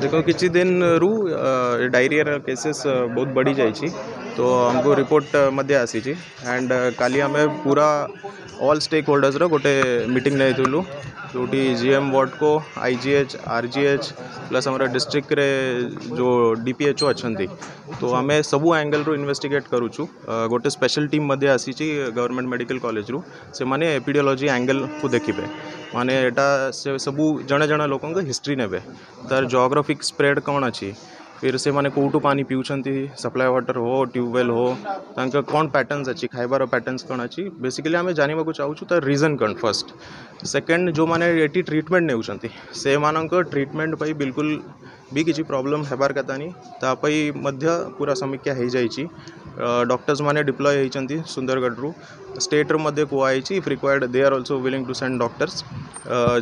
देखो किसी दिन रु डायरिया केसेस बहुत बढ़ी जाइए तो हमको रिपोर्ट मध्य आसी एंड काली आम पूरा ऑल स्टेक होल्डर्स गोटे मीटिंग नहीं जो जीएम वार्ड को आईजीएच आरजीएच प्लस हमारा डिस्ट्रिक्ट रे जो डीपीएचओ अच्छा तो आम सबू एंगल रू इन्वेस्टिगेट करूँ गोटे स्पेशल टीम मध्य आसी गवर्नमेंट मेडिकल कॉलेज रू से माने एपिडियोलॉजी एंगल को देखिए माने एटा से सबू जड़े जड़े लोक हिस्ट्री ने तार जोग्राफिक स्प्रेड कौन अच्छी फिर से माने कौटू पानी पीउछंती सप्लाई वाटर हो ट्यूबवेल हो तांका कौन पैटर्न्स अच्छी खाइबार पैटर्न्स कौन अच्छी बेसिकली आम जानवा को चाहूँ तार रीजन कौन फर्स्ट सेकेंड जो मैंने ये ट्रीटमेंट नेउछंती से मानक ट्रीटमेंट पाई बिल्कुल भी किसी प्रॉब्लम हेबार कथा नहीं तापाई मध्य पूरा समीक्षा हो जाइए डॉक्टर्स माने डिप्लॉय होती सुंदरगढ़ रू स्टेट मध्य कहुई if required they are also willing to send doctors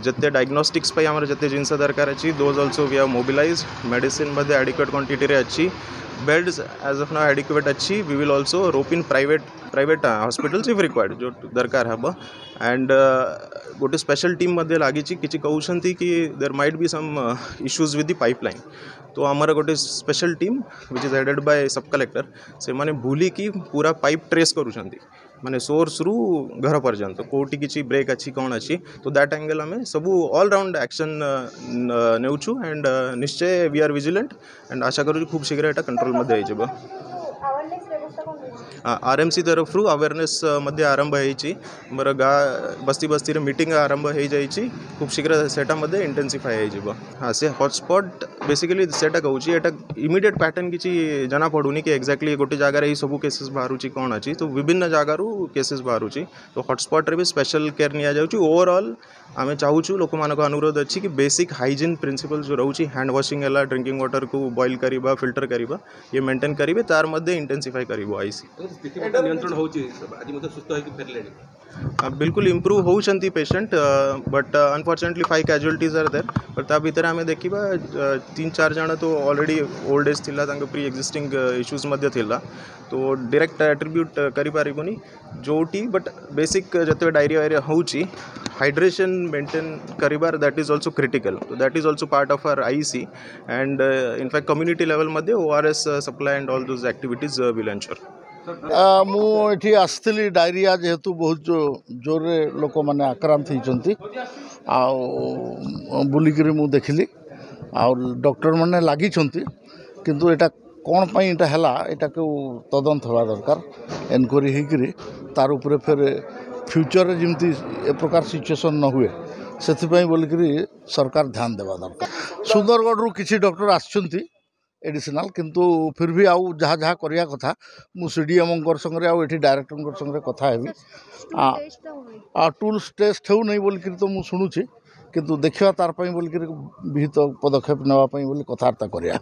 जिते डायग्नोस्टिक्स पे आमर जिते जिनस दरकार अच्छी those also we are mobilise medicine मध्य एडिक्वेट क्वांटिटी रे अच्छी beds as of now adequate अच्छी we will also rope in private hospitals if required जो दरकार हम एंड गोटे स्पेशल टीम मध्य लगी किसी कहते कि there might be some issues with the pipeline तो आमर गोटे special team which is headed by sub collector से माने भूली की पूरा पाइप ट्रेस करूँ माने सोर्स रु घर पर्यंत कोटी किसी ब्रेक अच्छी कौन अच्छी तो दैट एंगल आम सबू ऑल राउंड एक्शन नेउछु एंड निश्चय वी आर विजिलेंट एंड आशा करूँ खूब शीघ्र यहाँ कंट्रोल मध्य हो आरएमसी तरफ रु अवेयरनेस मध्य आरंभ होमर गाँ बस्ती बस्ती रे मीटिंग आरंभ हो जाइए खूब शीघ्र सेटा मध्य इंटेंसिफाई हो हाँ से हॉटस्पॉट बेसिकली सेटा कहूँ एटा इमिडिएट पैटर्न किसी जना पड़ूनी कि एक्जाक्टली गोटे जगार ही सब केसेस बाहर कौन अच्छी तो विभिन्न जगार केसेस बाहर तो हॉटस्पॉट रे भी स्पेशल केयर नि जाउची ओवरऑल आम चाहूँ लोक मान अनुरोध अच्छी कि बेसिक हाइजीन प्रिंसिपल जो रोचे हैंड वॉशिंग है ड्रिंकिंग वाटर को बॉइल करवा फिल्टर करवा ये मेंटेन करेंगे तार मध्य इंटेंसिफाई कर आईसी नियंत्रण होची बिल्कुल इम्प्रूव होती patient but unfortunately 5 casualties are there पर ता भीतर आम देखा 3-4 जन तो ऑलरेडी ओल्ड एज थिला प्री एक्जिस्टिंग इश्यूज मध्य थिला तो डायरेक्ट एट्रीब्यूट करें जोटी बट बेसिक जो डायरिया वायरिया होची हाइड्रेशन मेंटेन करिबार दैट इज ऑल्सो क्रिटिकल तो that is also part of our IC and in fact community level मध्य ORS supply and all those activities will ensure मुझे आसती डायरिया जेहेतु बहुत जोर लोक मैंने आक्रांत होती बुलिक देखिली डॉक्टर मैंने लगी किंतु एटा कौन पाई एटा हैला एटा को तदंत हवा दरकार एनक्वारी होकरी तार उपरे फिर फ्यूचर जमती ए प्रकार सिचुएसन न हुए से बोलिकी सरकार ध्यान देवा दरकार सुंदरगढ़ रू किसी डॉक्टर आसुँच एडिशनल किंतु फिर भी आउ जहाँ जहाँ करिया कथा मु सीडीएम संगे आउ एठी डायरेक्टर संगे कथा हेबी टूल्स टेस्ट हो नहीं बोलिकी तो मु शुणुची किंतु देखा तार बोलिकी विहित पदक्षेप नेवाई बोली कथबार्ता करिया।